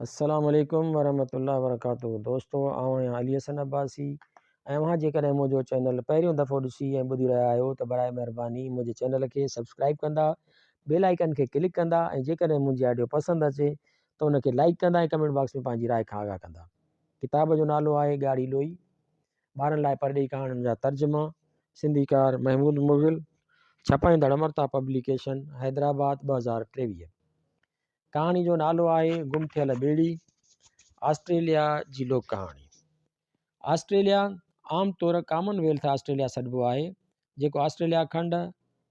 अस्सलाम वालेकुम वरहमतुल्लाहि वबरकातुहू। दोस्तों आउं आहियां अली हसन अब्बासी ऐं अव्हां जेकॾहिं मुंहिंजो चैनल पहिरियों दफ़ो ॾिसी ऐं ॿुधी रहिया आहियो त बराए महिरबानी मुंहिंजे चैनल खे सब्सक्राइब कंदा, बेल आइकन खे क्लिक कंदा ऐं जेकॾहिं मुंहिंजी ऑडियो पसंदि अचे त उनखे लाइक कंदा ऐं कमेंट बॉक्स में पंहिंजी राय खां आगाह कंदा। किताब जो नालो आहे ॻाढ़ी लोई, ॿारनि लाइ परॾेही कहाणियुनि जा तर्जुमा, सिंधीकार महमूद मुग़िल, छपाईंदड़ अमरता पब्लिकेशन, हैदराबाद 2023। कहाणी जो नालो आहे गुम थियल ॿेड़ी, ऑस्ट्रेलिया जी लोक कहाणी। ऑस्ट्रेलिया आमतौर कॉमनवेल्थ ऑस्ट्रेलिया सॾिबो आहे, जेको ऑस्ट्रेलिया खंड,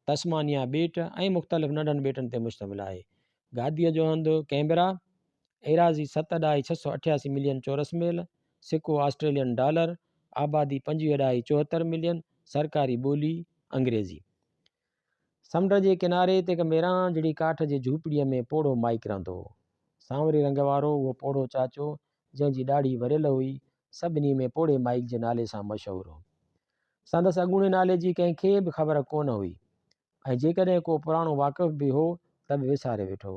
तस्मानिया ॿेट ऐं मुख़्तलिफ़ नंढनि ॿेटनि ते मुश्तमिल आहे। गादीअ जो हंधु कैनबरा, एराज़ी 7.688 मिलियन चौरस मील, सिको ऑस्ट्रेलियन डॉलर, आबादी 25.74 मिलियन, सरकारी ॿोली अंग्रेज़ी। समुंड जे किनारे ते हिकु मेरां जहिड़ी काठ जे झूपड़ीअ में पोड़ो माइक रहंदो हो। सांवरे रंग वारो उहो पोड़ो चाचो, जंहिंजी ॾाढ़ी वरियल हुई, सभिनी में पोड़े माइक जे नाले सां मशहूरु हो। संदसि अॻूणे नाले जी कंहिंखे बि ख़बर कोन हुई ऐं जेकॾहिं को पुराणो वाक़िफ़ बि हो त बि विसारे वेठो।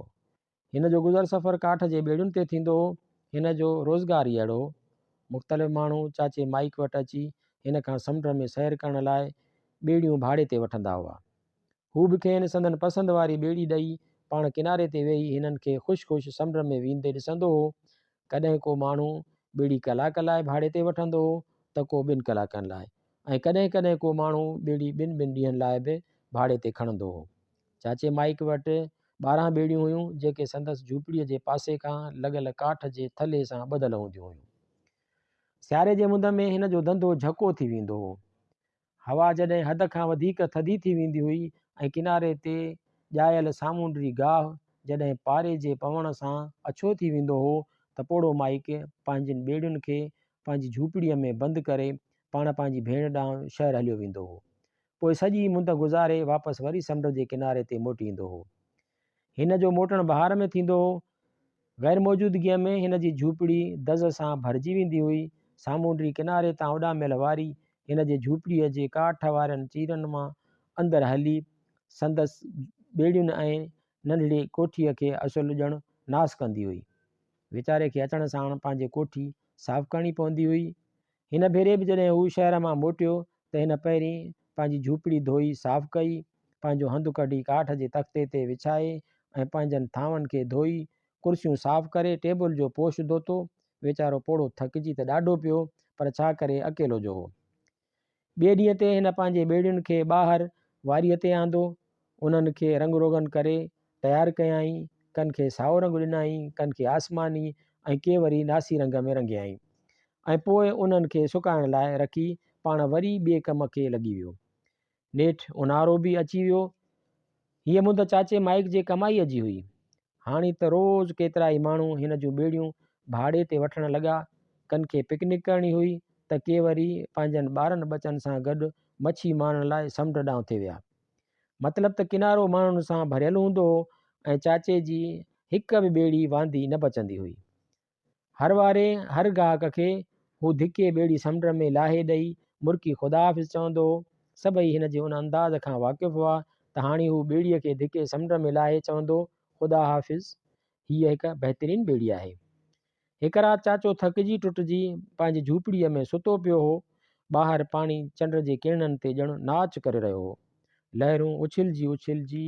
हिन जो गुज़र सफ़र काठ जे ॿेड़ियुनि ते थींदो हो। हिन जो रोज़गार ई अहिड़ो। मुख़्तलिफ़ माण्हू चाचे माइक वटि अची हिन खां समुंड में सैर करण लाइ ॿेड़ियूं भाड़े ते वठंदा हुआ। हू बि खेनि संदनि पसंदि वारी ॿेड़ी ॾेई पाण किनारे ते वेही हिननि खे ख़ुशि ख़ुशि समुंड में वेंदे ॾिसंदो हो। कॾहिं को माण्हू ॿेड़ी कलाक लाइ भाड़े ते वठंदो हो त को 2 कलाकनि लाइ, ऐं कॾहिं कॾहिं को माण्हू ॿेड़ी 2 ॾींहंनि लाइ बि भाड़े ते खणंदो हो। चाचे माइक वटि 12 ॿेड़ियूं हुयूं, जेके संदसि झूपड़ीअ जे पासे खां लॻल काठ जे थले सां ॿधल हूंदियूं हुयूं। सियारे जे मुंद में हिन जो धंधो झको थी वेंदो हो। हवा जॾहिं हद खां वधीक थधी थी वेंदी हुई ऐं किनारे ते ॼायल सामूंडी गाह जॾहिं पारे जे पवण सां अछो थी वेंदो हो त पोड़ो माइक पंहिंजिन ॿेड़ियुनि खे पंहिंजी झूपड़ीअ में बंदि करे पाण पंहिंजी भेण ॾांहुं शहर हलियो वेंदो हो। पोइ सॼी मुंद गुज़ारे वापसि वरी समुंड जे किनारे ते मोटी ईंदो हो। हिन जो मोटणु बहार में थींदो हो। गैर मौजूदगीअ में हिन जी झूपड़ी दज़ सां भरिजी वेंदी हुई। सामूंडी किनारे तां उॾामियल वारी हिन जे झूपड़ीअ जे काठ वारनि चीरनि मां अंदरि हली संदसि ॿेड़ियुनि ऐं नंढड़ी कोठीअ खे असुलु ॼण नास कंदी हुई। वीचारे खे अचण साण पंहिंजी कोठी साफ़ु करणी पवंदी हुई। हिन भेरे बि जॾहिं हू शहर मां मोटियो त हिन पहिरीं पंहिंजी झूपड़ी धोई साफ़ु कई, पंहिंजो हंधु कढी काठ जे तख़्ते ते विछाए ऐं पंहिंजनि थांवनि खे धोई, कुर्सियूं साफ़ु करे टेबल जो पोश धोतो। वीचारो पोड़ो थकिजी त ॾाढो पियो, पर छा करे अकेलो जो हो। ॿिए ॾींहं ते हिन पंहिंजे ॿेड़ियुनि खे ॿाहिरि वारीअ ते आंदो। उन्हनि खे रंग रोगन करे तयारु कयाई। कनि खे साओ रंग ॾिनाई, कनि खे आसमानी ऐं के वरी नासी रंग में रंगियाई ऐं पोइ उन्हनि खे सुकाइण लाइ रखी पाण वरी ॿिए कम खे लॻी वियो। नेठि ऊन्हारो बि अची वियो। हीअ मुंद चाचे माइक जे कमाईअ जी हुई। हाणे त रोज़ु केतिरा ई माण्हू हिन जूं ॿेड़ियूं भाड़े ते वठणु लॻा। कनि खे पिकनिक करणी हुई त के वरी पंहिंजनि ॿारनि बचनि सां गॾु मच्छी मारण लाइ समुंड ॾांहुं ते विया। मतिलबु त किनारो माण्हुनि सां भरियलु हूंदो हो ऐं चाचे जी हिक बि ॿेड़ी वांदी न बचंदी हुई। हर वारे हर ग्राहक खे हू धिके ॿेड़ी समुंड में लाहे ॾेई मुर्की ख़ुदा हाफ़िज़ चवंदो हो। सभई हिन जे उन अंदाज़ खां वाक़िफ़ हुआ त हाणे हू ॿेड़ीअ खे धिके समुंड में लाहे चवंदो, ख़ुदा हाफ़िज़, हीअ हिकु बहितरीनु ॿेड़ी आहे। हिकु राति चाचो थकिजी टुटिजी पंहिंजी झूपड़ीअ में सुतो पियो हो। ॿाहिरि पाणी चंड जे किरणनि ते ॼण नाच करे रहियो हो। लहरूं उछिलजी उछिलजी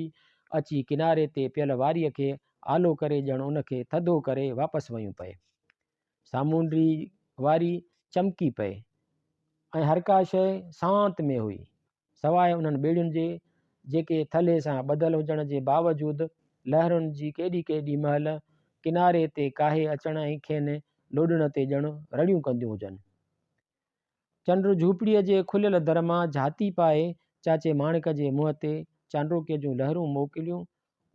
अची किनारे ते पियल वारीअ खे आलो करे ॼण उनखे थधो करे वापसि वयूं पए। सामूंडी वारी चमकी पए ऐं हर का शइ शांत में हुई, सवाइ उन्हनि ॿेड़ियुनि जे जेके थले सां ॿधल हुजण जे बावजूदि लहरुनि जी केॾी केॾी महिल किनारे ते काहे अचण ऐं खेनि लोॾण ते ॼण रड़ियूं कंदियूं हुजनि। चंड झूपड़ीअ जे खुलियल दर मां झाती पाए चाचे माणिक जे मुंहं ते चांडोके जूं लहरूं मोकिलियूं।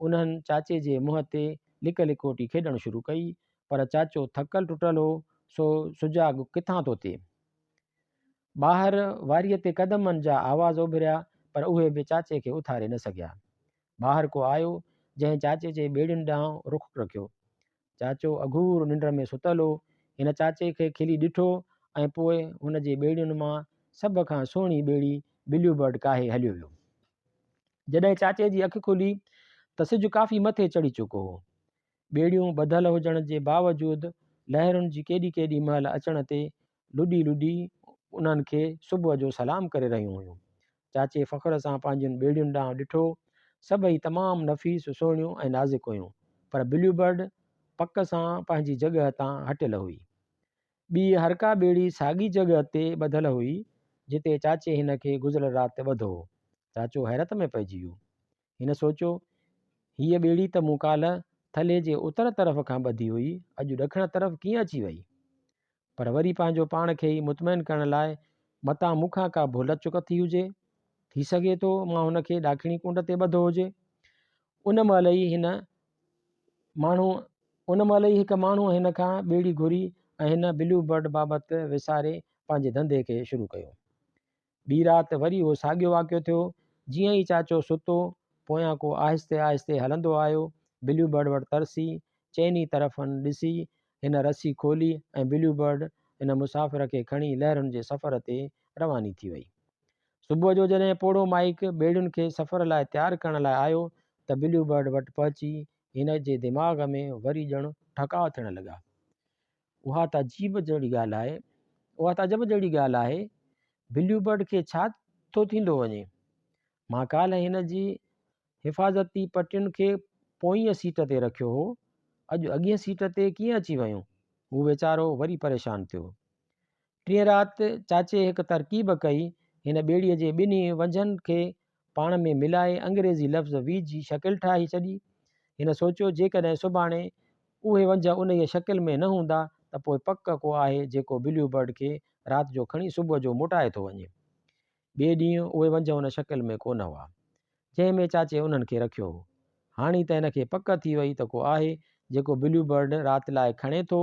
उन्हनि चाचे जे मुंहं ते लिक लिकोटी खेॾणु शुरू कई, पर चाचो थकल टुटल हो, सो सुजाॻ किथां थो थिए। ॿाहिरि वारीअ ते कदमनि जा आवाज़ उभिरिया, पर उहे बि चाचे खे उथारे न सघिया। ॿाहिरि को आयो जंहिं चाचे जे ॿेड़ियुनि ॾांहुं रुख रखियो। चाचो अघूर निंड में सुतल हो। हिन चाचे खे खिली ॾिठो ऐं पोइ हुन जे ॿेड़ियुनि मां सभ खां सुहिणी ॿेड़ी बिल्यू बर्ड काहे हलियो वियो। जॾहिं चाचे जी अखि खुली त सिजु काफ़ी मथे चढ़ी चुको हो। ॿेड़ियूं ॿधल हुजण जे बावजूदि लहरुनि जी केॾी महिल अचण ते लुॾी लुॾी उन्हनि खे सुबुह जो सलाम करे रहियूं हुयूं। चाचे फ़ख़्र सां पंहिंजियुनि ॿेड़ियुनि ॾांहुं ॾिठो। सभई तमामु नफ़ीस, सुहिणियूं ऐं नाज़ुक हुयूं, पर ब्लू बर्ड पक सां पंहिंजी जॻह तां हटियल हुई। ॿी हर का ॿेड़ी साॻी जॻह ते ॿधल हुई जिते चाचे हिन खे गुज़िरियल राति ॿधो हो। चाचो हैरत में पइजी वियो। हिन सोचियो, हीअ ॿेड़ी त मूं काल्ह थले जे उतर तरफ़ खां ॿधी हुई, अॼु ॾखण तरफ़ कीअं अची वई? पर वरी पंहिंजो पाण खे ई मुतमइन करण लाइ, मतां मूंखां का भुल चुक थी हुजे, थी सघे थो मां हुन खे ॾाखिणी कुंड ते ॿधो हुजे। उन महिल ई हिकु माण्हू हिन खां ॿेड़ी घुरी ऐं हिन ब्लू बर्ड बाबति विसारे पंहिंजे धंधे खे शुरू कयो। ॿी राति वरी उहो साॻियो वाक़ियो थियो। जीअं ई चाचो सुतो, पोयां को आहिस्ते आहिस्ते हलंदो आयो। ब्लू बर्ड वटि तरसी चइनी तरफ़नि ॾिसी हिन रसी खोली ऐं ब्लू बर्ड हिन मुसाफ़िर खे खणी लहरुनि जे सफ़र ते रवानी थी वई। सुबुह जो जॾहिं पोड़ो माइक ॿेड़ियुनि खे सफ़र लाइ तयारु करण लाइ आयो त ब्लू बर्ड वटि पहुची हिन जे दिमाग़ में वरी ॼण ठकाव थियण लॻा। उहा त अजीब जहिड़ी ॻाल्हि आहे, ब्लू बर्ड खे छा थो थींदो वञे? मां काल्ह हिन जी हिफ़ाज़ती पटियुनि खे पोईं सीट ते रखियो हो, अॼु अॻिए सीट ते कीअं अची वियूं? हू वीचारो वरी परेशान थियो। टीं राति चाचे हिकु तरकीब कई। हिन ॿेड़ीअ जे ॿिन्ही वंझनि खे पाण में मिलाए अंग्रेज़ी लफ़्ज़ वी जी शकिल ठाही छॾी। हिन सोचियो, जेकॾहिं सुभाणे उहे वंझ उन ई शकिल में न हूंदा त पोइ पक को आहे जेको ब्लू बर्ड खे राति जो खणी सुबुह जो मोटाए थो वञे। ॿिए ॾींहुं उहे वंझ उन शकिल में कोन हुआ जंहिंमें चाचे उन्हनि खे रखियो हो। हाणे त हिन खे पक थी वई त को आहे जेको ब्लू बर्ड राति लाइ खणे थो।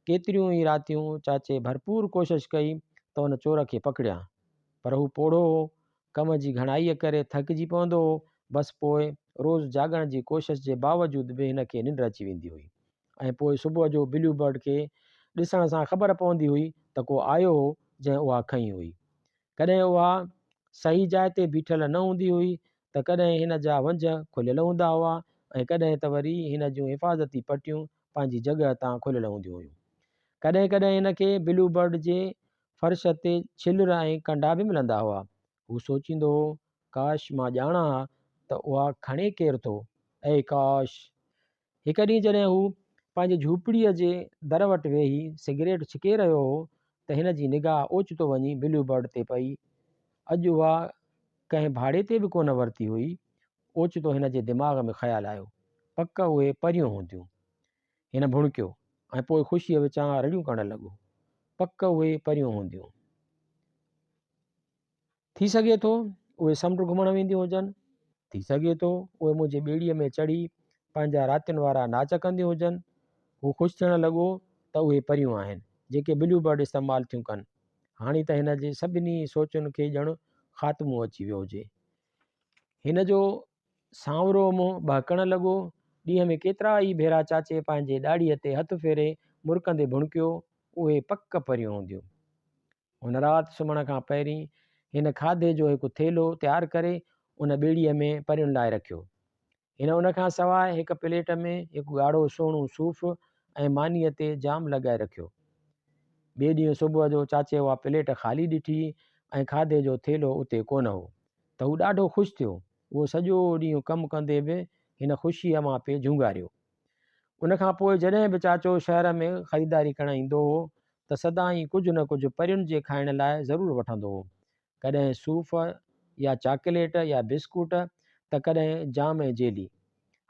केतिरियूं ई रातियूं चाचे भरपूर कोशिशि कई त हुन चोर खे पकड़िया, पर हू पोड़ो हो, कम जी घणाईअ करे थकिजी पवंदो हो। बसि पोइ रोज़ु जाॻण जी कोशिशि जे बावजूदि बि हिन खे निंड अची वेंदी हुई ऐं पोइ सुबुह जो ब्लू बर्ड खे ॾिसण सां ख़बर पवंदी हुई त को आयो हो जंहिं उहा खईं हुई। कॾहिं उहा सही जाइ ते बीठल न हूंदी हुई त कॾहिं हिन जा वंझ खुलियल हूंदा हुआ ऐं कॾहिं त वरी हिन जूं हिफ़ाज़ती पटियूं पंहिंजी जॻह तां खुलियल हूंदियूं हुयूं। कॾहिं कॾहिं हिन खे ब्लू बर्ड जे फर्श ते छिलिर ऐं कंडा बि मिलंदा हुआ। हू सोचींदो हो, काश मां ॼाणा त उहा खणे केरु थो, ऐं काश। हिकु ॾींहुं जॾहिं हू पंहिंजी झूपड़ीअ जे दर वटि वेही सिगरेट छिके रहियो हो त हिन जी निगाह ओचितो वञी ब्लू बर्ड ते पई। अॼु उहा कंहिं भाड़े ते बि कोन वरिती हुई। ओचितो हिन जे दिमाग़ में ख़्यालु आयो, पक उहे परियूं हूंदियूं। हिन भुणकियो ऐं पोइ ख़ुशीअ विचां रड़ियूं करणु लॻो। पक उहे परियूं हूंदियूं। थी सघे थो उहे समुंड घुमण वेंदियूं हुजनि, थी सघे थो उहे मुंहिंजे ॿेड़ीअ में चढ़ी पंहिंजा रातियुनि वारा नाच कंदियूं हुजनि। हू ख़ुशि थियणु लॻो त उहे परियूं आहिनि जेके ब्लू बर्ड इस्तेमालु थियूं कनि। हाणे त हिन जे सभिनी सोचुनि खे ॼण ख़ात्मो अची वियो हुजे। हिन जो सांवरो मुंहुं बहकणु लॻो। ॾींहं में केतिरा ई भेरा चाचे पंहिंजे ॾाड़ीअ ते हथु फेरे मुरकंदे भुणकियो, उहे पक परियूं हूंदियूं। हुन राति सुम्हण खां पहिरीं हिन खाधे जो हिकु थेलो तयारु करे उन ॿेड़ीअ में परियुनि लाइ रखियो। हिन उन खां सवाइ हिकु प्लेट में हिकु ॻाढ़ो सुहिणो सूफ़ ऐं मानीअ ते जाम लॻाए रखियो। ॿिए ॾींहुं सुबुह जो चाचे उहा प्लेट ख़ाली ॾिठी ऐं खाधे जो थेलो उते कोन हो त हू ॾाढो ख़ुशि थियो। उहो सॼो ॾींहुं कमु कंदे बि हिन ख़ुशीअ मां पिए झुंगारियो। उनखां पोइ जॾहिं बि चाचो शहर में ख़रीदारी करणु ईंदो हो त सदाईं कुझु न कुझु परियुनि जे खाइण लाइ ज़रूरु वठंदो हो। कॾहिं सूफ़ या चॉकलेट या बिस्कुट त कॾहिं जाम ऐं जेली।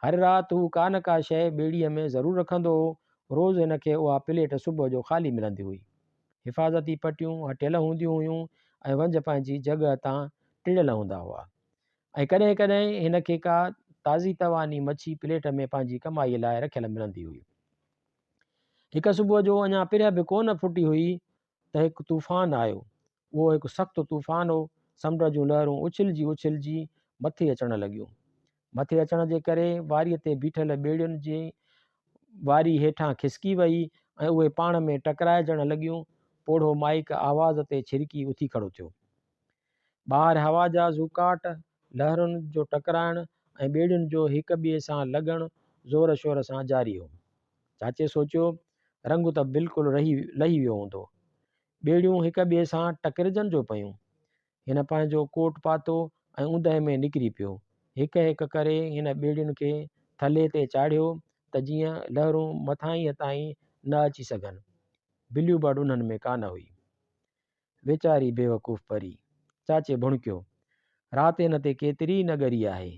हर राति हू का न का शइ ॿेड़ीअ में ज़रूरु रखंदो हो। रोज़ु हिन खे उहा प्लेट सुबुह जो ख़ाली मिलंदी हुई। हिफ़ाज़ती पटियूं हटियल हूंदियूं हुयूं ऐं वंझ पंहिंजी जॻह तां टिड़ियल हूंदा हुआ। ऐं कॾहिं कॾहिं हिन खे का ताज़ी तवानी मच्छी प्लेट में पंहिंजी कमाईअ लाइ रखियल मिलंदी हुई। हिकु सुबुह जो अञा पिरह बि कोन फुटी हुई त हिकु तूफ़ान आयो। उहो हिकु सख़्तु तूफ़ान हो। समुंड जूं लहरूं उछिलजी उछिलजी मथे अचणु लॻियूं। मथे अचण जे करे वारीअ ते बीठल ॿेड़ियुनि जी वारी हेठां खिसकी वई ऐं उहे पाण में टकराइजणु लॻियूं। पोड़ो माइक आवाज़ ते छिरकी उथी खड़ो थियो। ॿाहिरि हवा जा ज़ूकाट, लहरुनि जो टकराइणु ऐं ॿेड़ियुनि जो हिक ॿिए सां लॻणु ज़ोर शोर सां जारी हो। चाचे सोचियो रंग त बिल्कुलु लही वियो हूंदो। ॿेड़ियूं हिक ॿिए सां टकिरजनि जो पियूं। हिन पंहिंजो कोट पातो ऐं ऊंदहि में निकिरी पियो। हिकु हिकु करे हिन ॿेड़ियुनि खे थले ते चाढ़ियो त जीअं लहरूं मथां ताईं न अची सघनि। बिलियूं बर्ड उन्हनि में कान हुई। वीचारी बेवकूफ़ परी, चाचे भुणकियो। राति हिन ते केतिरी न ॻरी आहे।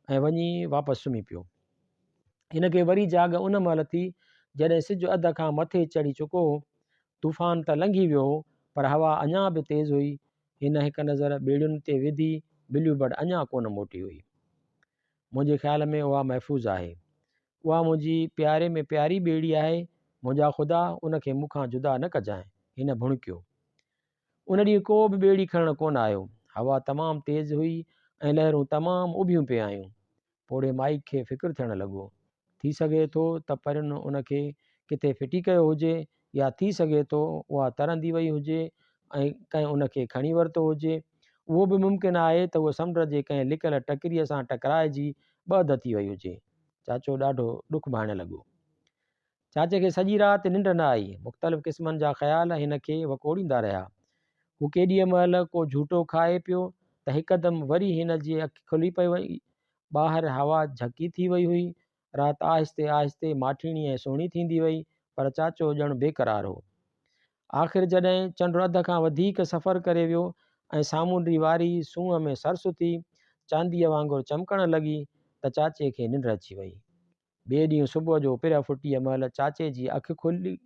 ऐं वञी वापसि सुम्ही पियो। हिनखे वरी जाग उन महिल थी जॾहिं सिज अध खां मथे चढ़ी चुको हो। तूफ़ान त लंघी वियो हो, पर हवा अञा बि तेज़ हुई। हिन हिकु नज़र ॿेड़ियुनि ते विधी। बिलियूं बर्ड अञा कोन मोटी हुई। मुंहिंजे ख़्याल में उहा महफ़ूज़ आहे। उहा मुंहिंजी प्यारे में प्यारी ॿेड़ी आहे। मुंहिंजा ख़ुदा उनखे मूंखां जुदा न कजांइ। हिन भुणकियो। उन ॾींहुं को बि ॿेड़ी खणणु कोन आयो। हवा तमामु तेज़ हुई ऐं लहरूं तमामु उभियूं पियूं आयूं। पोड़े माइक खे फ़िक्रु थियणु लॻो। थी सघे थो त परियुनि उनखे किथे फिटी कयो हुजे, या थी सघे थो उहा तरंदी वई हुजे ऐं कंहिं उनखे खणी वरितो हुजे। उहो बि मुमकिन आहे त उहा समुंड जे कंहिं लिकियल टकिरीअ सां टकराइजी ॿध थी वई हुजे। चाचो ॾाढो ॾुख भाइणु लॻो। चाचे खे सॼी राति निंड न आई। मुख़्तलिफ़ क़िस्मनि जा ख़्याल हिन खे वकोड़ींदा रहिया। हू केॾीअ महिल को झूठो खाए पियो त हिकदमि वरी हिन जी अखि खुली पई वई। ॿाहिरि हवा झकी थी वई हुई। राति आहिस्ते आहिस्ते माठीणी ऐं सुहिणी थींदी वई, पर चाचो ॼणु बेक़रार हो। आख़िर जॾहिं चंड अध खां वधीक सफ़र करे वियो ऐं सामूंडी वारी सूंहं में सरसु थी चांदीअ वांगुरु चमकणु लॻी त चाचे खे निंड अची वई। ॿिए ॾींहुं सुबुह जो पिर फुटीअ महिल चाचे जी अखि खुली।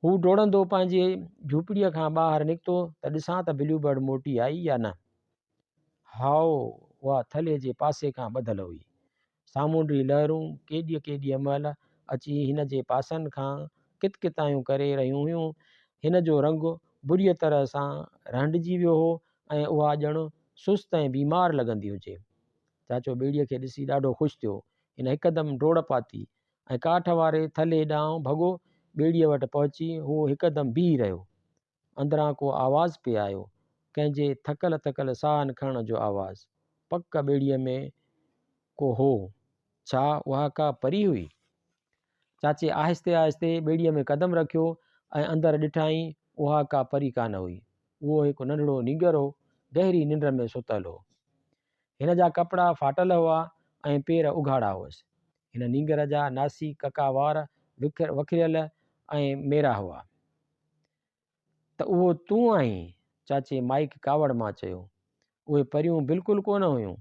हू डोड़ंदो पंहिंजे झूपड़ीअ खां ॿाहिरि निकितो त ॾिसां त बिलियूं बर्ड मोटी आई या न। हाओ, उहा थले जे पासे खां ॿधल हुई। सामूंडी लहरूं केॾीअ महिल अची हिन जे पासनि खां कितकितायूं करे रहियूं हुयूं। हिन जो रंग बुरीअ तरह सां रहंडिजी वियो हो ऐं उहा ॼणु सुस्त ऐं बीमार लॻंदी हुजे। चाचो ॿेड़ीअ खे ॾिसी ॾाढो ख़ुशि थियो। हिन हिकदमि डोड़ पाती ऐं काठ वारे थले ॾांहुं भॻो। ॿेड़ीअ वटि पहुची हू हिकदमि बीही रहियो। अंदरां को आवाज़ पिए आयो, कंहिंजे थकल थकल साहु खणण जो आवाज़। पक ॿेड़ीअ में को हो। छा उहा का परी हुई? चाचे आहिस्ते आहिस्ते ॿेड़ीअ में क़दम रखियो ऐं अंदरि ॾिठाई। उहा का परी कान हुई। उहो हिकु नंढड़ो नींगर हो, गहरी निंड में सुतल हो। हिन जा कपिड़ा फाटल हुआ ऐं पेर उघाड़ा हुअसि। हिन नींगर जा नासी कका वार वखिरियल ऐं मेरा हुआ। त उहो तूं आहीं? चाचे माइक कावड़ मां चयो। उहे परियूं बिल्कुलु कोन हुयूं।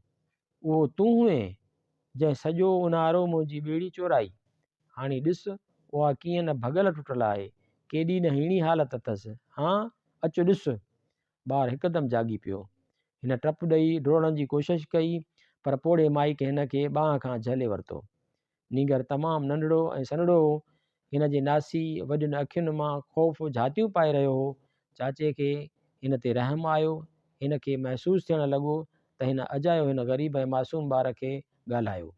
उहो तूं हुए जंहिं सॼो ऊन्हारो मुंहिंजी ॿेड़ी चोराई। हाणे ॾिस उहा कीअं न भॻल टुटल आहे, केॾी न हीणी हालत अथसि। हा अचु ॾिस। ॿारु हिकदमि जागी पियो। हिन टप ॾेई डोड़ण जी कोशिशि कई, पर पोड़े माइक हिन खे ॿांह खां झले वरितो। नींगर तमामु नंढड़ो ऐं सन्हड़ो हो। हिन जे नासी वॾियुनि अखियुनि मां ख़ौफ़ झातियूं पाए रहियो हो। चाचे खे हिन ते रहम आयो। हिन खे महसूसु थियणु लॻो त हिन अजायो हिन ग़रीब ऐं मासूम ॿार खे ॻाल्हायो।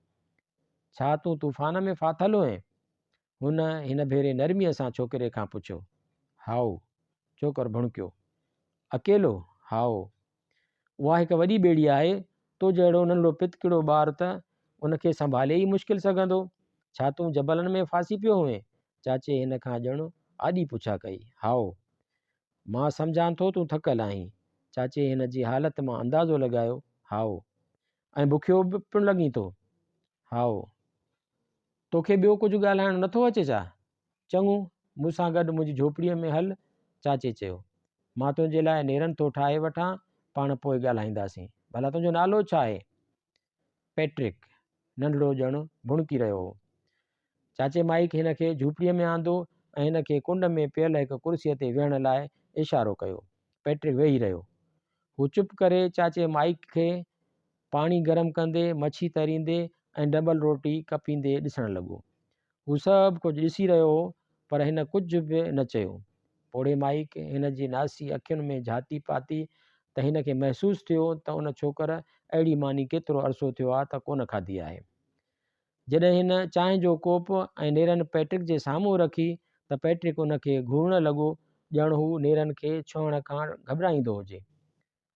छा तूं तूफ़ान में फाथल हुएं? हुन हिन भेरे नरमीअ सां छोकिरे खां पुछियो। हाओ, छोकिरो भुणकियो। अकेलो? हाओ। उहा हिकु वॾी ॿेड़ी आहे। तो जहिड़ो नंढड़ो पितकिड़ो ॿारु त उनखे संभाले ई मुश्किल सघंदो। छा तूं जबलनि में फासी पियो हुएं? चाचे हिन खां ॼणु आॾी पुछा कई। हाओ, मां सम्झां थो तूं थकल आहीं। चाचे हिन जी हालत मां अंदाज़ो लॻायो। हाओ, ऐं बुखियो बि पिणु लॻीं थो? हाओ। तोखे ॿियो कुझु ॻाल्हाइणु नथो अचे छा? चङो, मूंसां गॾु मुंहिंजी झोपड़ीअ में हल, चाचे चयो। मां तुंहिंजे लाइ नेरनि थो ठाहे वठां, पाण पोइ ॻाल्हाईंदासीं। भला तुंहिंजो नालो छा आहे? पैट्रिक, नंढड़ो ॼणु भुणकी रहियो हो। चाचे माइक हिन खे झूपड़ीअ में आंदो ऐं हिन खे कुंड में पियल हिकु कुर्सीअ ते वेहण लाइ इशारो कयो। पैट्रिक वेही रहियो। हू चुप करे चाचे माइक खे पाणी गरम कंदे, मच्छी तरींदे ऐं डबल रोटी कपींदे ॾिसणु लॻो। हू सभु कुझु ॾिसी रहियो हो, पर हिन कुझु बि न चयो। पोड़े माइक हिन जी नासी अखियुनि में झाती पाती त हिन खे महसूसु थियो त उन छोकर अहिड़ी मानी केतिरो अरसो थियो आहे त कोन खाधी आहे। जॾहिं हिन चांहि जो कोप ऐं नेरनि पैट्रिक जे साम्हूं रखी त पैट्रिक उन खे घूरणु लॻो, ॼणु हू नेरनि खे छुहण खां घबराईंदो हुजे।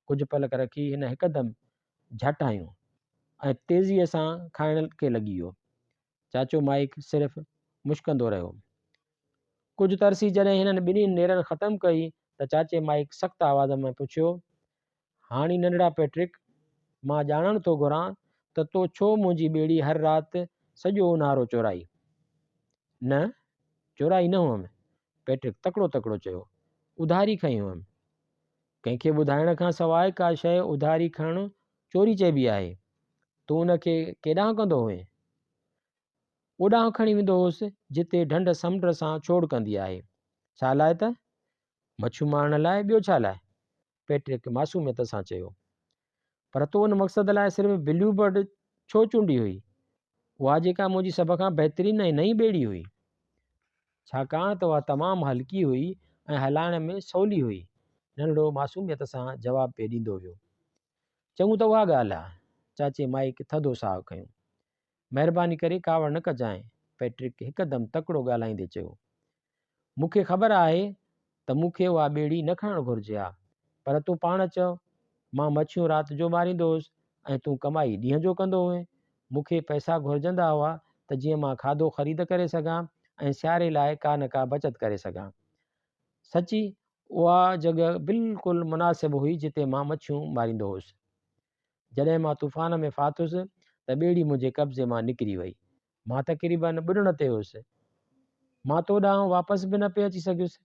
कुझु पलक रखी हिन हिकदमि झटि आहियूं ऐं तेज़ीअ सां खाइण खे लॻी वियो। चाचो माइक सिर्फ़ु मुश्कंदो रहियो। कुझु तरसी जॾहिं हिननि ॿिन्हिनि नेरनि ख़तमु कई त चाचे माइक सख़्तु आवाज़ में पुछियो, हाणी नंढड़ा पैट्रिक, मां ॼाणणु थो घुरां त तो छो मुंहिंजी ॿेड़ी हर राति सॼो ऊन्हारो चोराई? न, चोराई न हुअमि, पैट्रिक तकिड़ो तकिड़ो चयो, उधारी खई हुअमि। कंहिंखे ॿुधाइण खां सवाइ का शइ उधारी खणणु चोरी चइबी आहे। तूं उनखे केॾांहुं कंदो हुएं? ओॾांहुं खणी वेंदो हुउसि जिते ढंढ समुंड सां छोड़ कंदी आहे। छा लाइ त? मच्छियूं मारण लाइ, ॿियो छा लाइ? पैट्रिक मासूमियत सां चयो। पर तो उन मक़सद लाइ सिर्फ़ु ब्लू बर्ड छो चूंडी हुई? उहा जेका मुंहिंजी सभ खां बहितरीनु ऐं नई ॿेड़ी हुई। छाकाणि त उहा तमामु हल्की हुई ऐं हलाइण में सवली हुई। नंढड़ो मासूमियत सां जवाबु पिए ॾींदो वियो। चङो त उहा ॻाल्हि आहे, चाचे माइक थधो साहु खयूं। महिरबानी करे कावड़ न कजांइ, पैट्रिक हिकदमि तकिड़ो ॻाल्हाईंदे चयो। मूंखे ख़बर आहे त मूंखे उहा ॿेड़ी न खणणु घुरिजे हा, पर तूं पाण चओ, मां मच्छियूं राति जो मारींदो हुउसि ऐं तूं कमाई ॾींहं जो कंदो हुएं। मूंखे पैसा घुरिजंदा हुआ त जीअं मां खाधो ख़रीद करे सघां ऐं सियारे लाइ का न का बचति करे सघां। सची उहा जॻह बिल्कुलु मुनासिबु हुई जिते मां मच्छियूं मारींदो हुउसि। जॾहिं मां तूफ़ान में फाथुसि त ॿेड़ी मुंहिंजे कब्ज़े मां निकिरी वई। मां तक़रीबन ॿुॾण ते हुउसि। मां तो ॾांहुं वापसि बि न पिए अची सघियुसि।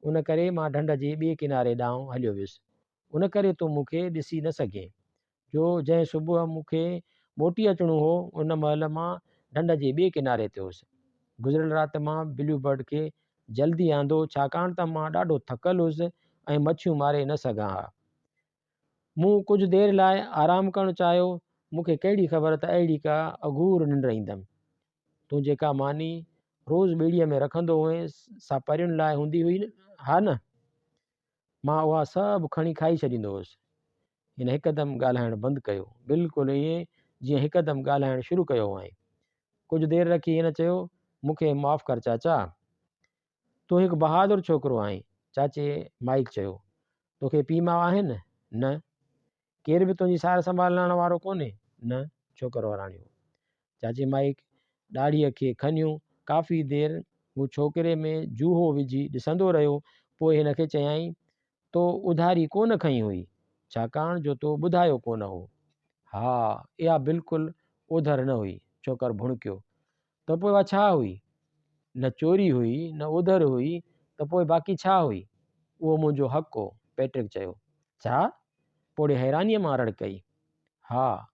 उन करे मां ढंढ जे ॿिए किनारे ॾांहुं हलियो वियुसि। उन करे तूं मूंखे ॾिसी न सघे, जो जंहिं सुबुह मूंखे मोटी अचिणो हो उन महिल मां ढंढ जे ॿिए किनारे ते हुउसि। गुज़िरियल राति मां ब्लू बर्ड खे जल्दी आंदो, छाकाणि त मां ॾाढो थकल हुउसि ऐं मच्छियूं मारे न सघां हा। मूं कुझु देरि लाइ आरामु करणु चाहियो। मूंखे कहिड़ी ख़बर त अहिड़ी का अघूर निंड ईंदमि। तूं जेका मानी रोज़ु ॿेड़ीअ में रखंदो हुएं सा परियुनि लाइ हूंदी हुई हा न? मां उहा सभु खणी खाई छॾींदो हुउसि। हिन हिकदमि ॻाल्हाइणु बंदि कयो, बिल्कुलु ईअं जीअं हिकदमि ॻाल्हाइणु शुरू कयो हुअईं। कुझु देरि रखी हिन चयो, मूंखे माफ़ु कर चाचा, तूं हिकु बहादुर छोकिरो आहीं। चाचे माइक चयो, तोखे पीउ माउ आहिनि? न। केर बि तुंहिंजी सार संभालण वारो कोन्हे? न, छोकिरो हराणियो। चाचे माइक ॾाढ़ीअ खे खनियूं। काफ़ी देरि हू छोकिरे में जूहो विझी ॾिसंदो रहियो। पोइ हिन खे चयाईं, तो उधारी कोन खई हुई, छाकाणि जो तो ॿुधायो कोन हो। हा, इहा बिल्कुलु ओधर न हुई, छोकिरो भुणकियो। त पोइ उहा छा हुई? न चोरी हुई, न ओधर हुई, त पोइ बाक़ी छा हुई? उहो मुंहिंजो हक़ु हो, पैट्रिक चयो। छा? पोइ हैरानीअ मां रड़ कई। हा,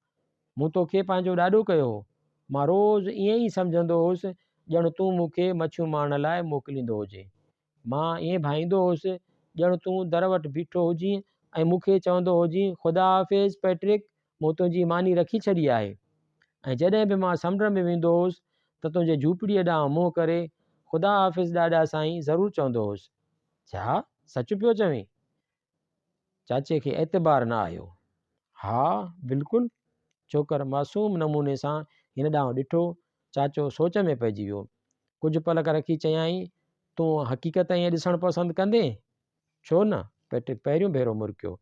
मूं तोखे पंहिंजो ॾाढो कयो हो। मां रोज़ु ईअं ई सम्झंदो हुउसि ॼणु तूं मूंखे मच्छियूं मारण लाइ मोकिलींदो हुजे। मां ईअं भाईंदो हुउसि ॼणु तूं दर वटि बीठो हुजी ऐं मूंखे चवंदो हुजी, ख़ुदा हाफ़िज़ पैट्रिक, मूं तुंहिंजी मानी रखी छॾी आहे। ऐं जॾहिं बि मां समुंड में वेंदो हुउसि त तुंहिंजे झूपड़ीअ ॾांहुं मुंहुं करे ख़ुदा हाफ़िज़ ॾाॾा साईं ज़रूरु चवंदो हुउसि। छा? सच पियो चवीं? चाचे खे एतबार न आयो। हा, बिल्कुलु। छोकिरो मासूम नमूने सां हिन ॾांहुं ॾिठो। चाचो सोच में पइजी वियो। कुझु पलक रखी चयाईं, तूं हक़ीक़त ईअं ॾिसणु पसंदि कंदे? छो न? पैट्रिक पहिरियों भेरो मुरकियो।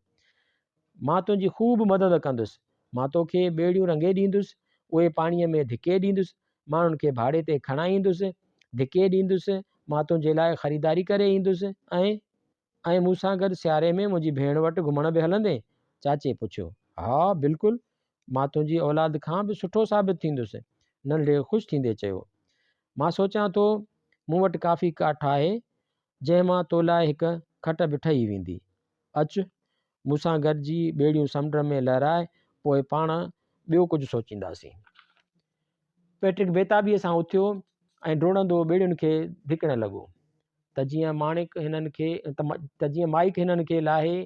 मां तुंहिंजी ख़ूब मदद कंदुसि। मां तोखे ॿेड़ियूं रंगे ॾींदुसि, उहे पाणीअ में धिके ॾींदुसि, माण्हुनि खे भाड़े ते खणाए ईंदुसि, धिके ॾींदुसि, मां तुंहिंजे लाइ ख़रीदारी करे ईंदुसि ऐं मूंसां गॾु सियारे में मुंहिंजी भेण वटि घुमण बि हलंदे? चाचे पुछियो। हा, बिल्कुलु। मां तुंहिंजी औलाद खां बि सुठो साबित थींदुसि, नंढड़े ख़ुशि थींदे चयो। मां सोचां थो मूं वटि काफ़ी काठ आहे जंहिं मां तो लाइ हिकु खट बि ठही वेंदी। अचु, मूंसां गॾिजी ॿेड़ियूं समुंड में लहराए, पोइ पाण ॿियो कुझु सोचींदासीं। पैट्रिक बेताबीअ सां उथियो ऐं डोड़ंदो ॿेड़ियुनि खे धिकण लॻो। त जीअं माइक हिननि खे लाहे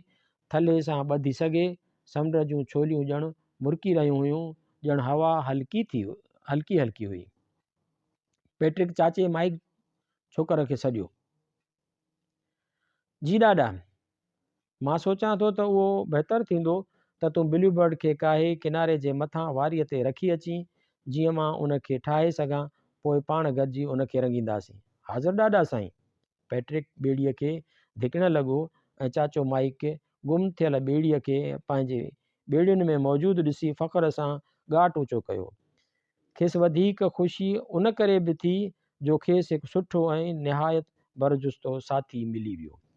थले सां ॿधी सघे। समुंड जूं छोलियूं ॼणु मुरकी रहियूं हुयूं, ॼणु हवा हल्की हल्की हुई। पैट्रिक चाचे माइक छोकिरे खे सॼो। जी ॾाॾा, मां सोचां थो त उहो बहितरु थींदो त तूं ब्लू बर्ड खे काहे किनारे जे मथां वारीअ ते रखी अची, जीअं मां उन खे ठाहे सघां, पोइ पाण गॾिजी उन खे रंगींदासीं। हाज़िर ॾाॾा साईं। पैट्रिक ॿेड़ीअ खे धिकण लॻो ऐं चाचो माइक गुम थियल ॿेड़ीअ खे पंहिंजे ॿेड़ियुनि में मौजूदु ॾिसी फ़ख़्र सां ॻाट ऊचो कयो। खेसि वधीक ख़ुशी उन करे बि थी जो खेसि हिकु सुठो ऐं निहायत बरजुस्तो साथी मिली वियो।